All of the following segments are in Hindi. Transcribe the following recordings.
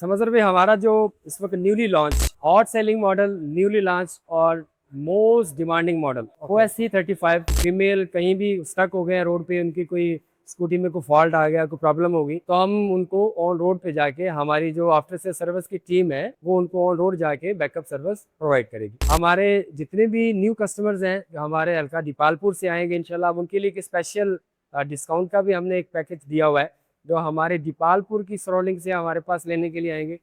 समझर भाई हमारा जो इस वक्त newly launch hot selling model newly launch और most demanding model OS-C35 female कहीं भी स्टक हो गए रोड पे, उनकी कोई स्कूटी में कोई फॉल्ट आ गया, कोई प्रॉब्लम होगी तो हम उनको ऑन रोड पे जाके हमारी जो आफ्टर से सर्विस की टीम है वो उनको ऑन रोड जाके बैकअप सर्विस प्रोवाइड करेगी। हमारे जितने भी न्यू कस्टमर्स हैं जो हमारे हल्का दीपालपुर से आएंगे इंशाल्लाह उनके लिए एक स्पेशल डिस्काउंट का भी हमने एक पैकेज दिया हुआ है। जो हमारे दीपालपुर की सराउंडिंग से हमारे पास लेने के लिए आएंगे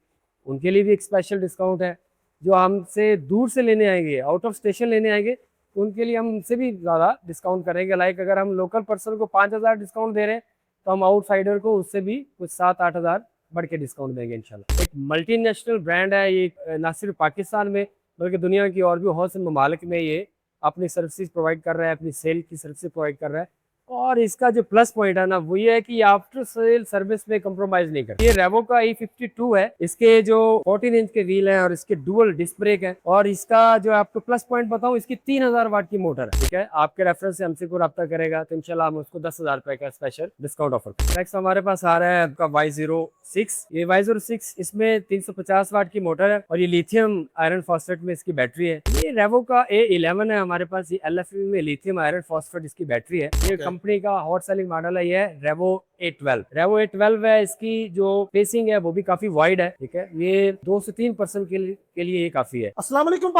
उनके लिए भी एक स्पेशल डिस्काउंट है। जो हमसे दूर से लेने आएंगे, आउट ऑफ स्टेशन लेने आएंगे, तो उनके लिए हम उनसे भी ज़्यादा डिस्काउंट करेंगे। लाइक अगर हम लोकल पर्सन को 5,000 डिस्काउंट दे रहे हैं तो हम आउटसाइडर को उससे भी कुछ 7-8 हज़ार बढ़ के डिस्काउंट देंगे इंशाल्लाह। एक मल्टीनेशनल ब्रांड है ये, ना सिर्फ पाकिस्तान में बल्कि दुनिया की और भी बहुत से ममालिक में ये अपनी सर्विसेज प्रोवाइड कर रहा है, अपनी सेल की सर्विसेज प्रोवाइड कर रहा है। और इसका जो प्लस पॉइंट है ना वो ये है कि आफ्टर सेल सर्विस में कंप्रोमाइज नहीं करता। ये रेवो का E52 है, इसके जो 14 इंच के व्हील है और इसके डुअल डिस्क ब्रेक है। और इसका जो आपको प्लस पॉइंट बताऊं, इसकी 3,000 वाट की मोटर है। ठीक है, आपके रेफरेंस से हमसे कोई रब्ता करेगा तो इंशाल्लाह हम उसको 10,000 रुपए का स्पेशल डिस्काउंट ऑफर करेंगे। नेक्स्ट हमारे पास आ रहा है आपका Y06। ये Y06 इसमें 350 वाट की मोटर है और ये लिथियम आयरन फॉस्फेट में इसकी बैटरी है। ये रेवो का A11 है हमारे पास, ये LFP में लिथियम आयरन फॉस्फेट इसकी बैटरी है। ये कंपनी का हॉट सेलिंग मॉडल है, ये रेवो A12। रेवो A12 है, इसकी जो फेसिंग है वो भी काफी वाइड है। ठीक है, ये 2 से 3 पर्सन के लिए ये काफी है। अस्सलाम वालेकुम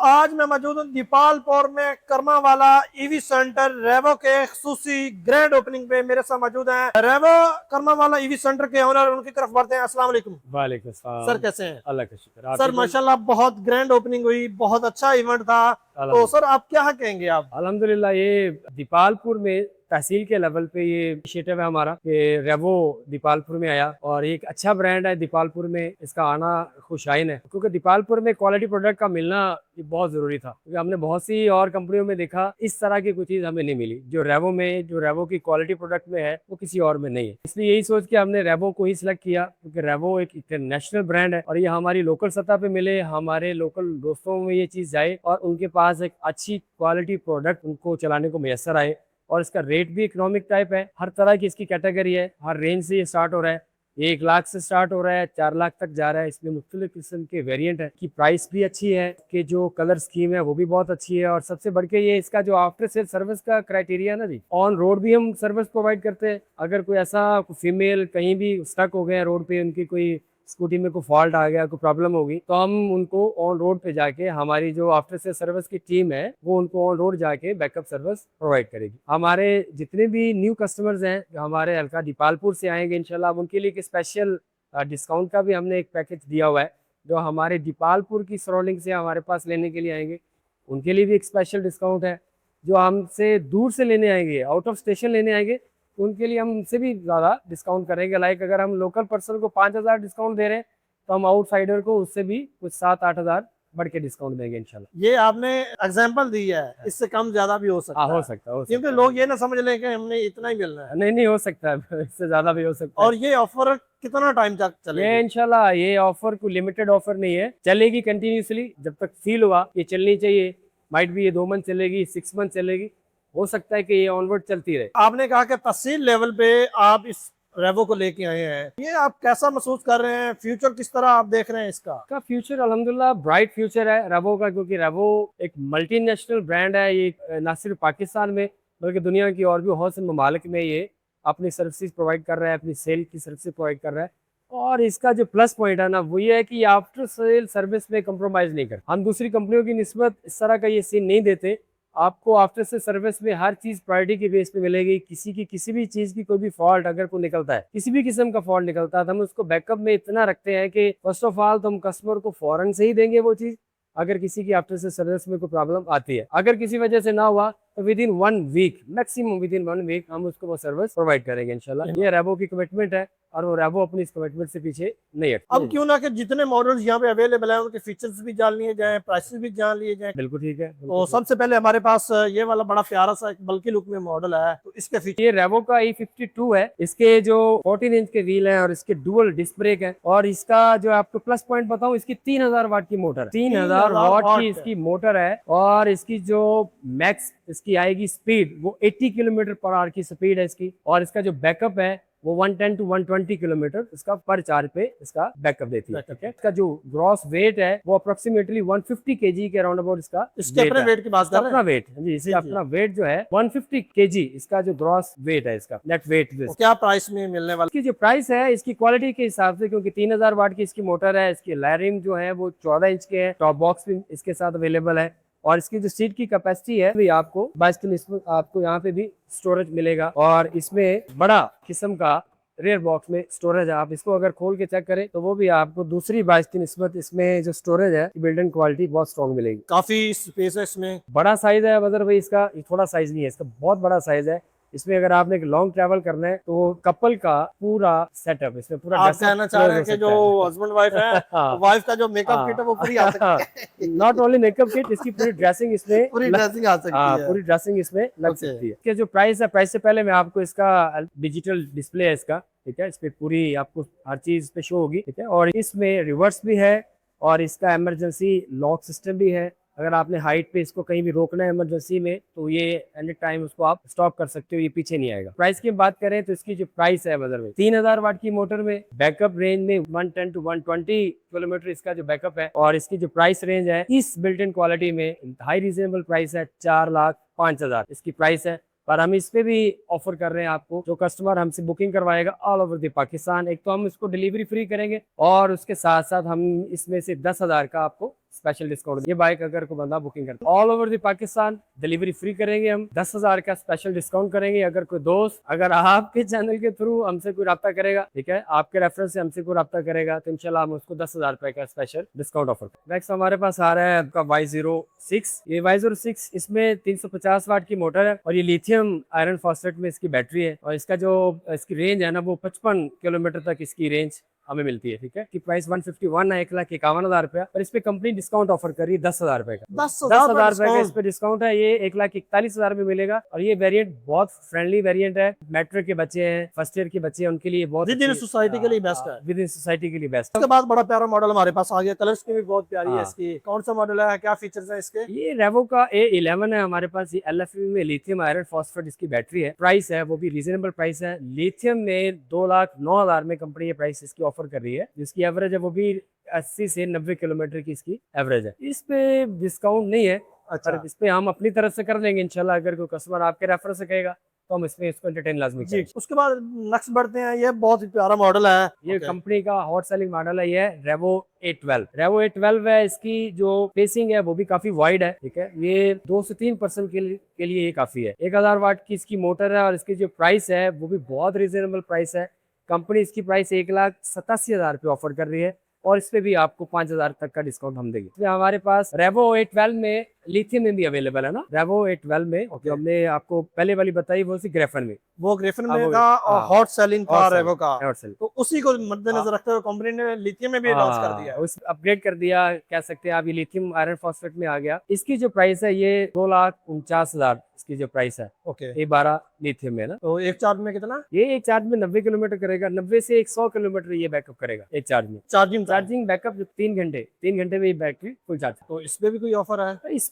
आज मैं मौजूद हूँ दीपालपुर में कर्मा वाला ईवी सेंटर रेवो के खुसूसी ग्रैंड ओपनिंग पे। मेरे साथ मौजूद हैं रेवो कर्मा वाला ईवी सेंटर के ओनर, उनकी तरफ बढ़ते हैं। अस्सलाम वालेकुम। वालेकुम सलाम। सर कैसे हैं? अल्लाह का शुक्र। सर माशाल्लाह बहुत ग्रैंड ओपनिंग हुई, बहुत अच्छा इवेंट था। तो सर आप क्या कहेंगे? आप अल्हम्दुलिल्लाह ये दीपालपुर में तहसील के लेवल पे ये इनिशिएटिव है हमारा कि रेवो दीपालपुर में आया और एक अच्छा ब्रांड है दीपालपुर में, इसका आना खुशाइन है क्योंकि दीपालपुर में क्वालिटी प्रोडक्ट का मिलना ये बहुत ज़रूरी था। क्योंकि हमने बहुत सी और कंपनियों में देखा इस तरह की कोई चीज़ हमें नहीं मिली जो रेवो की क्वालिटी प्रोडक्ट में है वो किसी और में नहीं है। इसलिए यही सोच के हमने रेवो को ही सिलेक्ट किया क्योंकि रेवो एक इंटरनेशनल ब्रांड है और ये हमारी लोकल सतह पे मिले, हमारे लोकल दोस्तों में ये चीज़ जाए और उनके पास एक अच्छी क्वालिटी प्रोडक्ट उनको चलाने को मैसर आए। और इसका रेट भी इकोनॉमिक टाइप है, हर तरह की इसकी कैटेगरी है, हर रेंज से ये स्टार्ट हो रहा है। ये 1 लाख से स्टार्ट हो रहा है, 4 लाख तक जा रहा है। इसमें मुख्तलिफ किस्म के वेरिएंट है की प्राइस भी अच्छी है, कि जो कलर स्कीम है वो भी बहुत अच्छी है। और सबसे बढ़ के ये इसका जो आफ्टर सेल सर्विस का क्राइटेरिया ना जी, ऑन रोड भी हम सर्विस प्रोवाइड करते हैं। अगर कोई ऐसा फीमेल कहीं भी स्टक हो गए रोड पे, उनकी कोई स्कूटी में कोई फॉल्ट आ गया, कोई प्रॉब्लम होगी तो हम उनको ऑन रोड पे जाके हमारी जो आफ्टर से सर्विस की टीम है वो उनको ऑन रोड जाके बैकअप सर्विस प्रोवाइड करेगी। हमारे जितने भी न्यू कस्टमर्स हैं जो हमारे हल्का दीपालपुर से आएंगे इंशाल्लाह उनके लिए एक स्पेशल डिस्काउंट का भी हमने एक पैकेज दिया हुआ है। जो हमारे दीपालपुर की सराउंडिंग से हमारे पास लेने के लिए आएंगे उनके लिए भी एक स्पेशल डिस्काउंट है। जो हमसे दूर से लेने आएंगे, आउट ऑफ स्टेशन लेने आएंगे, तो उनके लिए हम उनसे भी ज़्यादा डिस्काउंट करेंगे। लाइक अगर हम लोकल पर्सन को 5,000 डिस्काउंट दे रहे हैं तो हम आउटसाइडर को उससे भी कुछ 7-8 हज़ार बढ़ के डिस्काउंट देंगे इंशाल्लाह। ये आपने एग्जांपल दी है, इससे कम ज्यादा भी हो सकता है। हो सकता है क्योंकि लोग ये ना समझ लें कि हमने इतना ही मिलना है। नहीं हो सकता है, इससे ज़्यादा भी हो सकता है। और ये ऑफर कितना टाइम तक चलेगा? ये इंशाल्लाह ये ऑफर कोई लिमिटेड ऑफर नहीं है, चलेगी कंटिन्यूसली जब तक फील हुआ ये चलनी चाहिए। माइट भी ये 2 मंथ चलेगी, 6 मंथ चलेगी, हो सकता है कि ये ऑनवर्ड चलती रहे। आपने कहा कि तहसील लेवल पे आप इस रेवो को लेके आए हैं, ये आप कैसा महसूस कर रहे हैं? फ्यूचर किस तरह आप देख रहे हैं इसका? फ्यूचर अल्हम्दुलिल्लाह ब्राइट फ्यूचर है रेवो का, क्योंकि रेवो एक मल्टीनेशनल ब्रांड है। ये ना सिर्फ पाकिस्तान में बल्कि दुनिया की और भी बहुत से ममालिक में ये अपनी सर्विसेज प्रोवाइड कर रहा है, अपनी सेल की सर्विसेज प्रोवाइड कर रहा है। और इसका जो प्लस पॉइंट है ना वो ये है कि आफ्टर सेल सर्विस में कंप्रोमाइज नहीं करते। हम दूसरी कंपनियों की निस्बत इस तरह का ये सीन नहीं देते। आपको आफ्टर से सर्विस में हर चीज प्रायोरिटी के बेस पे मिलेगी। किसी भी चीज की कोई भी फॉल्ट अगर कोई निकलता है, किसी भी किस्म का फॉल्ट निकलता है तो हम उसको बैकअप में इतना रखते हैं कि फर्स्ट ऑफ ऑल तो हम कस्टमर को फौरन से ही देंगे वो चीज। अगर किसी की आफ्टर से सर्विस में कोई प्रॉब्लम आती है, अगर किसी वजह से ना हुआ तो within 1 week, maximum within 1 week हम उसको वो सर्विस प्रोवाइड करेंगे इंशाल्लाह। ये रेवो की कमिटमेंट है और वो रेवो अपनी इस कमिटमेंट से पीछे नहीं हटती। अब क्यों ना कि जितने मॉडल्स यहाँ पे अवेलेबल हैं उनके फीचर्स भी जान लिए जाएं, प्राइसेस भी जान लिए जाएं। बिल्कुल ठीक है। तो सबसे पहले हमारे पास ये वाला बड़ा प्यारा सा एक बल्कि लुक में मॉडल है, तो इसके फीचर। ये रेवो का E52 है, इसके जो 14 इंच के व्हील है और इसके डुअल डिस्क ब्रेक है। और इसका जो आपको प्लस पॉइंट बताऊं, इसकी 3,000 वाट की मोटर, 3,000 वाट की इसकी मोटर है। और इसकी जो मैक्स इसकी आएगी स्पीड वो 80 किलोमीटर पर आवर की स्पीड है इसकी। और इसका जो बैकअप है वो 110 टू 120 किलोमीटर इसका पर चार्ज पे इसका बैकअप देती है। ठीक है, इसका जो ग्रॉस वेट है वो अप्रोक्सीमेटली 150 केजी के अराउंड अबाउट इसका इसके अपने वेट की बात कर रहे अपना हैं। वेट जी, इसका अपना वेट जो है 150 केजी इसका जो ग्रॉस वेट है, इसका नेट वेट। तो क्या प्राइस में मिलने वाला? इसकी जो प्राइस है इसकी क्वालिटी के हिसाब से, क्योंकि 3000 वाट की इसकी मोटर है, इसकी लायरिंग जो है वो 14 इंच के है, टॉप बॉक्स भी इसके साथ अवेलेबल है, और इसकी जो सीट की कैपेसिटी है भी आपको 22 आपको यहाँ पे भी स्टोरेज मिलेगा, और इसमें बड़ा किस्म का रेयर बॉक्स में स्टोरेज है। आप इसको अगर खोल के चेक करें तो वो भी आपको दूसरी बाइक की निस्बत इसमें जो स्टोरेज है बिल्ड इन क्वालिटी बहुत स्ट्रॉन्ग मिलेगी। काफी स्पेस है इसमें, बड़ा साइज है मदर भाई इसका, थोड़ा साइज नहीं है इसका, बहुत बड़ा साइज है। इसमें अगर आपने लॉन्ग ट्रैवल करना है तो कपल का पूरा सेटअप इसमें पूरा आप कहना चाह रहे हैं कि जो हस्बैंड वाइफ है, वाइफ का जो मेकअप किट है वो पूरी आ सकती है। नॉट ओनली मेकअप किट, इसकी पूरी ड्रेसिंग इसमें पूरी ड्रेसिंग आ सकती है। पूरी ड्रेसिंग इसमें लग सकती है। इसके जो प्राइस है, प्राइस से पहले मैं आपको इसका डिजिटल डिस्प्ले है इसका, ठीक है, इस पे पूरी आपको हर चीज पे शो होगी, ठीक है, और इसमें रिवर्स भी है और इसका इमरजेंसी लॉक सिस्टम भी है। अगर आपने हाइट पे इसको कहीं भी रोकना है इमरजेंसी में तो ये एनी टाइम उसको आप स्टॉप कर सकते हो, ये पीछे नहीं आएगा। प्राइस की बात करें तो इसकी जो प्राइस है मदर में 3000 वाट की मोटर में बैकअप रेंज में 110 टू 120 किलोमीटर इसका जो बैकअप है, और इसकी जो प्राइस रेंज है इस बिल्ट इन क्वालिटी में हाई रीजनेबल प्राइस है 4,05,000 इसकी प्राइस है। पर हम इस पे भी ऑफर कर रहे हैं आपको, जो कस्टमर हमसे बुकिंग करवाएगा ऑल ओवर द पाकिस्तान, एक तो हम इसको डिलीवरी फ्री करेंगे और उसके साथ साथ हम इसमें से 10,000 का आपको स्पेशल डिस्काउंट। ये बाइक अगर को बंदा बुकिंग करता है all over the Pakistan delivery free करेंगे, हम 10,000 का स्पेशल डिस्काउंट करेंगे। अगर कोई दोस्त अगर आपके चैनल के थ्रू हमसे कोई रब्ता करेगा, ठीक है, आपके रेफरेंस से हमसे कोई रब्ता करेगा तो इंशाल्लाह हम उसको 10,000 रुपए का स्पेशल डिस्काउंट ऑफर करेंगे। नेक्स्ट हमारे पास आ रहा है आपका Y06। ये Y06 इसमें 350 वाट की मोटर है और ये लिथियम आयरन फॉस्फेट में इसकी बैटरी है, और इसका जो इसकी रेंज है ना वो 55 किलोमीटर तक इसकी रेंज हमें मिलती है। ठीक है, की प्राइस 151 है, 1,51,000 रुपया, और इस पे कंपनी डिस्काउंट ऑफर कर रही है 10,000 रुपए का। 10,000 रुपए का इस पे डिस्काउंट है। ये 1,41,000 में मिलेगा, और ये वेरिएंट बहुत फ्रेंडली वेरिएंट है। मैट्रिक के बच्चे हैं, फर्स्ट ईयर के बच्चे हैं, उनके लिए बहुत विद इन सोसाइटी के लिए बेस्ट है। विद इन सोसाइटी के लिए बेस्ट। उसके बाद बड़ा प्यारा मॉडल हमारे पास आ गया, कलर्स की भी बहुत प्यारी है इसकी। कौन सा मॉडल है, क्या फीचर्स है इसके? ये रेवो का A11 है हमारे पास। ये LFP में लिथियम आयरन फॉस्फेट इसकी बैटरी है। प्राइस है वो भी रीजनेबल प्राइस है। लिथियम में 2,09,000 में कंपनी ये प्राइस इसकी ऑफर कर रही है, जिसकी एवरेज है वो भी 80 से 90 किलोमीटर की इसकी एवरेज है। इस पे डिस्काउंट नहीं है, अच्छा, इस पे हम अपनी तरफ से कर देंगे इंशाल्लाह। अगर कोई कस्टमर आपके रेफरेंस से कहेगा तो हम इसमें इसको एंटरटेन लाजमी करेंगे। उसके बाद नेक्स्ट बढ़ते हैं, ये बहुत ही प्यारा मॉडल है, ये कंपनी का हॉट सेलिंग मॉडल है, ये रेवो A12। रेवो A12 है, इसकी जो पेसिंग है वो भी काफी वाइड है। ठीक है, ये 2 से 3% के लिए ये काफी है। 1000 वाट की इसकी मोटर है, और इसकी जो प्राइस है वो भी बहुत रिजनेबल प्राइस है। कंपनी इसकी प्राइस 1,87,000 पे ऑफर कर रही है, और इस पे भी आपको 5,000 तक का डिस्काउंट हम देंगे। इसमें हमारे पास रेवो A12 में लिथियम में भी अवेलेबल है ना, रेवो A12 में जो हमने आपको पहले वाली बताई वो सी ग्रेफन में, वो ग्रेफन में था और हॉट सेलिंग था रेवो का, तो उसी को मद्देनजर रखते हुए कंपनी ने लिथियम में भी लॉन्च कर दिया, उस अपग्रेड कर दिया कह सकते हैं आप। ये लिथियम आयरन फॉस्फेट में आ गया। इसकी जो प्राइस है ये 2,49,000 इसकी जो प्राइस है। ओके, A12 लिथियम में ना। तो एक चार्ज में कितना? ये एक चार्ज में 90 किलोमीटर करेगा, 90 से 100 किलोमीटर ये बैकअप करेगा एक चार्ज में। चार्जिंग बैकअप जो 3 घंटे में ये बैटरी फुल चार्ज। तो इस पे भी कोई ऑफर है? इस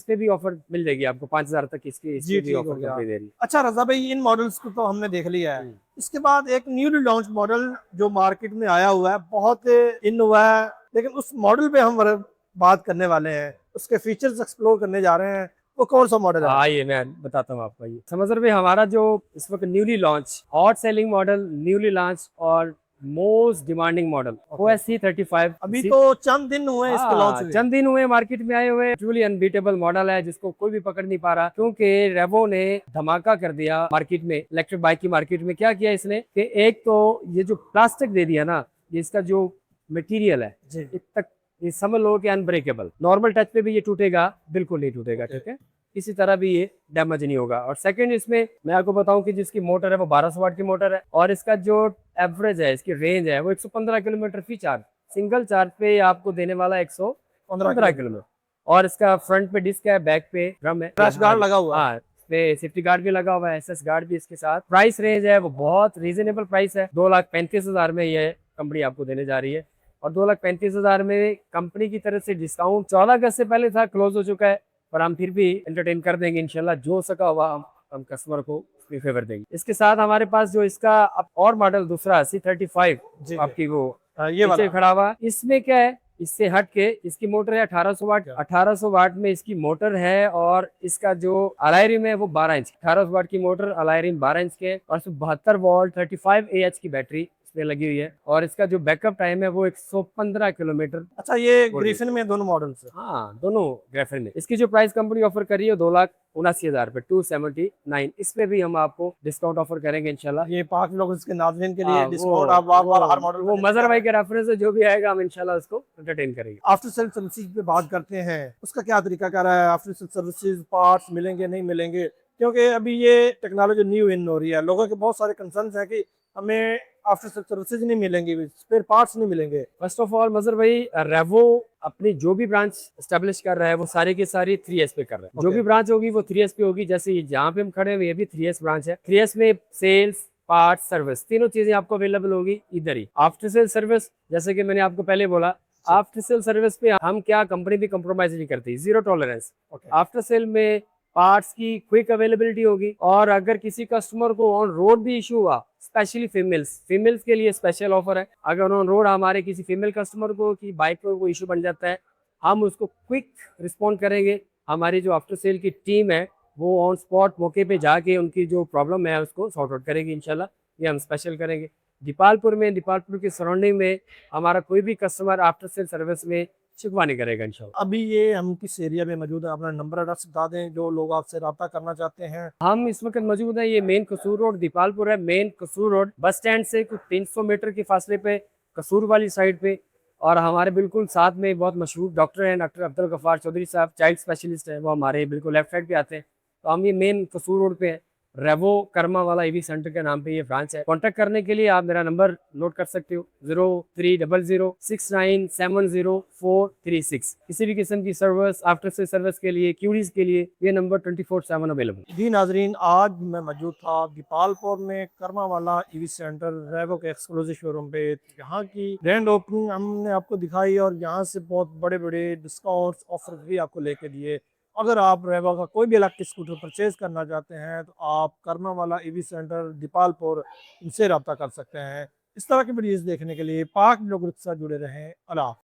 पे भी ऑफर मिल जाएगी आपको 5,000 तक इसकी भी ऑफर दे रही है। अच्छा रजा भाई, इन मॉडल्स को तो हमने देख लिया है। इसके बाद एक न्यूली लॉन्च मॉडल जो मार्केट में आया हुआ है, बहुत इन हुआ है, लेकिन उस मॉडल पे हम बात करने वाले हैं, उसके फीचर्स एक्सप्लोर करने जा रहे हैं। वो कौन सा मॉडल है? आइए मैं बताता हूँ आपको। ये समझ रहे हमारा जो इस वक्त newly launch hot selling model, newly launch और मोस्ट डिमांडिंग मॉडल OSC 35। अभी तो चंद दिन हुए इसके लॉन्च हुए, चंद दिन हुए मार्केट में आए हुए। ट्रूली अनबीटेबल मॉडल है जिसको कोई भी पकड़ नहीं पा रहा, क्योंकि रेवो ने धमाका कर दिया मार्केट में। इलेक्ट्रिक बाइक की मार्केट में क्या किया इसने कि एक तो ये जो प्लास्टिक दे दिया ना, ये इसका जो मटेरियल है तक ये समझ लो कि अनब्रेकेबल, नॉर्मल टच पे भी ये टूटेगा बिल्कुल नहीं टूटेगा। ठीक है, किसी तरह भी ये डैमेज नहीं होगा। और सेकंड, इसमें मैं आपको बताऊं कि जिसकी मोटर है वो 1200 वाट की मोटर है, और इसका जो एवरेज है, इसकी रेंज है वो 115 kilometre fee charge, single charge पे आपको देने वाला 115 किलोमीटर। और इसका फ्रंट पे डिस्क है, बैक पे ड्रम है, क्रैश गार्ड लगा हुआ है, पे सेफ्टी गार्ड भी लगा हुआ है, SS गार्ड भी इसके साथ। प्राइस रेंज है वो बहुत रीजनेबल प्राइस है, 2,35,000 में ये कंपनी आपको देने जा रही है। और 2,35,000 में कंपनी की तरफ से डिस्काउंट 14 अगस्त से पहले था, क्लोज हो चुका है, पर हम फिर भी एंटरटेन कर देंगे इंशाल्लाह। जो सका हुआ हम हम कस्टमर को फेवर देंगे। इसके साथ हमारे पास जो इसका अब और मॉडल दूसरा C35 जी आपकी वो ये पीछे वाला खड़ा हुआ, इसमें क्या है, इससे हट के इसकी मोटर है 1800 वाट। 1800 वाट में इसकी मोटर है और इसका जो अलाई रिम है वो 12 इंच। 1800 वाट की मोटर, अलाई रिम 12 इंच के, और इसमें 72 वोल्ट 35 AH की बैटरी इसमें लगी हुई है, और इसका जो बैकअप टाइम है वो 115 किलोमीटर। अच्छा, ये ग्रिफिन में दोनों मॉडल्स है। हाँ, दोनों ग्रेफिन में। इसकी जो प्राइस कंपनी ऑफर कर रही है 2,79,000 रुपए, 279। इस पे भी हम आपको डिस्काउंट ऑफर करेंगे इंशाल्लाह। ये पाक लोग इसके नाज़रीन के लिए हाँ, डिस्काउंट आप बार हर मॉडल वो मजहर भाई के रेफरेंस से जो भी आएगा हम इंशाल्लाह उसको एंटरटेन करेंगे। आफ्टर सेल सर्विसेज पे बात करते हैं, उसका क्या तरीका क्या रहा है? आफ्टर सेल सर्विसेज पार्ट्स मिलेंगे नहीं मिलेंगे? क्योंकि अभी ये टेक्नोलॉजी न्यू इन हो रही है, लोगों के बहुत सारे कंसर्न्स हैं कि हमें आफ्टर सेल सर्विसेज नहीं मिलेंगी, स्पेयर पार्ट्स नहीं मिलेंगे। फर्स्ट ऑफ ऑल मजहर भाई, रेवो अपनी जो भी ब्रांच स्टैब्लिश कर रहा है वो सारी की सारी 3S पे कर रहा है। जो भी ब्रांच होगी वो 3S पे होगी। जैसे जहाँ पे हम खड़े हैं ये भी 3S ब्रांच है। 3S में सेल्स, पार्ट्स, सर्विस, तीनों चीजें आपको अवेलेबल होगी इधर ही। आफ्टर सेल सर्विस, जैसे कि मैंने आपको पहले बोला, आफ्टर सेल सर्विस पे हम क्या कंपनी भी कम्प्रोमाइज नहीं करती, जीरो टॉलरेंस। आफ्टर सेल में पार्ट्स की क्विक अवेलेबिलिटी होगी, और अगर किसी कस्टमर को ऑन रोड भी इशू हुआ, स्पेशली फीमेल्स के लिए स्पेशल ऑफर है। अगर ऑन रोड हमारे किसी फीमेल कस्टमर को की बाइक को कोई इशू बन जाता है, हम उसको क्विक रिस्पॉन्ड करेंगे। हमारी जो आफ्टर सेल की टीम है वो ऑन स्पॉट मौके पे जाके उनकी जो प्रॉब्लम है उसको सॉर्ट आउट करेगी इंशाल्लाह। ये हम स्पेशल करेंगे। दीपालपुर की सराउंडिंग में हमारा कोई भी कस्टमर आफ्टर सेल सर्विस में शिकवा नहीं करेगा इंशाल्लाह। अभी ये हम किस एरिया में मौजूद है? अपना नंबर एड्रेस बता दें जो लोग आपसे रब्ता करना चाहते हैं। हम इस वक्त मौजूद है, ये मेन कसूर रोड दीपालपुर है। मेन कसूर रोड बस स्टैंड से कुछ 300 मीटर के फासले पे कसूर वाली साइड पे, और हमारे बिल्कुल साथ में बहुत मशहूर डॉक्टर हैं, डॉक्टर अब्दुल गफ्फार चौधरी साहब, चाइल्ड स्पेशलिस्ट हैं, वो हमारे बिल्कुल लेफ्ट साइड पे आते हैं। तो हम ये मेन कसूर रोड पे हैं। रेवो कर्मा वाला EV सेंटर के नाम पे ये ब्रांच है। कांटेक्ट करने के लिए आप मेरा नंबर नोट कर सकते हो, 0300697036। किसी भी किस्म की सर्विस, आफ्टर से सर्विस के लिए, क्यूरीज के लिए ये नंबर 24/7 अवेलेबल। जी नाजरीन, आज मैं मौजूद था दीपालपुर में कर्मा वाला EV सेंटर रेवो के एक्सक्लूसिव शोरूम पे। यहाँ की ग्रैंड ओपनिंग हमने आपको दिखाई और यहाँ से बहुत बड़े बड़े डिस्काउंट्स ऑफर भी आपको लेके दिए। अगर आप रेवो का कोई भी इलेक्ट्रिक स्कूटर परचेज करना चाहते हैं तो आप कर्मा वाला EV सेंटर दीपालपुर इनसे रब्ता कर सकते हैं। इस तरह की वीडियोस देखने के लिए पाक ब्लॉग के साथ जुड़े रहें। अल्लाह।